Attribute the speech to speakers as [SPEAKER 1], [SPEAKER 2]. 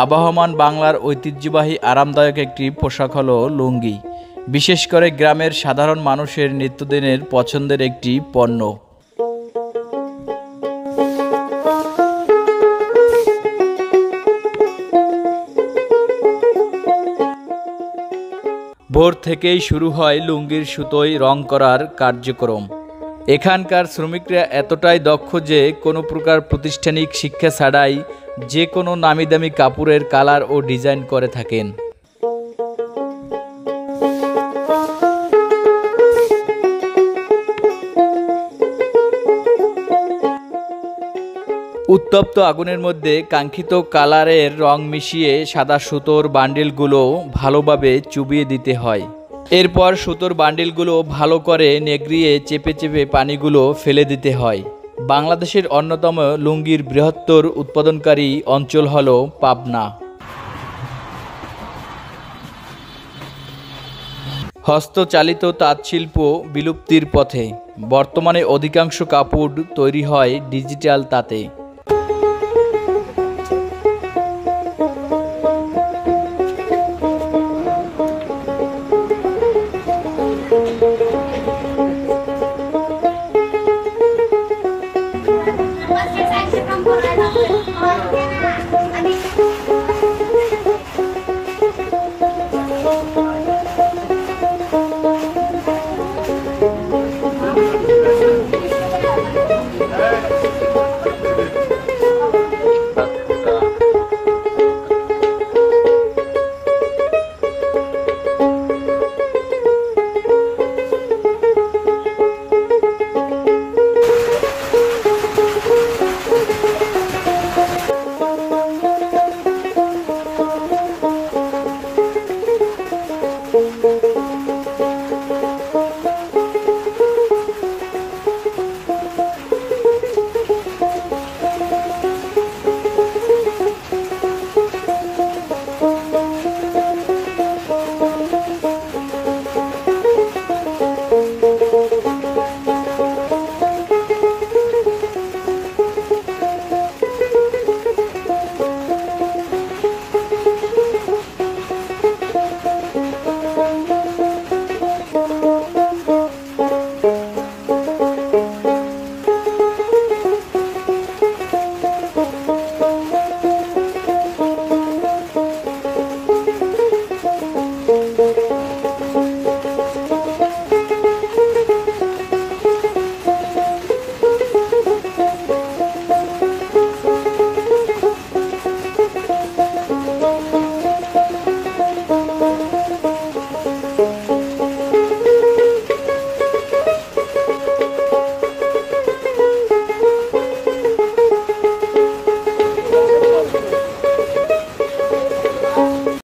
[SPEAKER 1] আবহমান বাংলার ঐতিহ্যবাহী আরামদায়ক একটি পোশাক হলো লুঙ্গি। বিশেষ করে গ্রামের সাধারণ মানুষের নিত্যদিনের পছন্দের একটি পণ্য। ভোর থেকেই শুরু হয় লুঙ্গির সুতোয় রং করার কার্যক্রম। এখানকার শ্রমিকরা এতটাই দক্ষ যে কোনো প্রকার প্রাতিষ্ঠানিক শিক্ষা ছাড়াই যে কোনো নামিদামি কাপড়ের কালার ও ডিজাইন করে থাকেন। উত্তপ্ত আগুনের মধ্যে কাঙ্ক্ষিত কালারের রং মিশিয়ে সাদা সুতোর বান্ডিলগুলো ভালোভাবে চুবিয়ে দিতে হয়। এরপর সুতোর বান্ডিলগুলো ভালো করে নেগড়িয়ে চেপে চেপে পানিগুলো ফেলে দিতে হয়। বাংলাদেশের অন্যতম লুঙ্গির বৃহত্তর উৎপাদনকারী অঞ্চল হল পাবনা। হস্তচালিত তাঁতশিল্প বিলুপ্তির পথে। বর্তমানে অধিকাংশ কাপড় তৈরি হয় ডিজিটাল তাঁতে।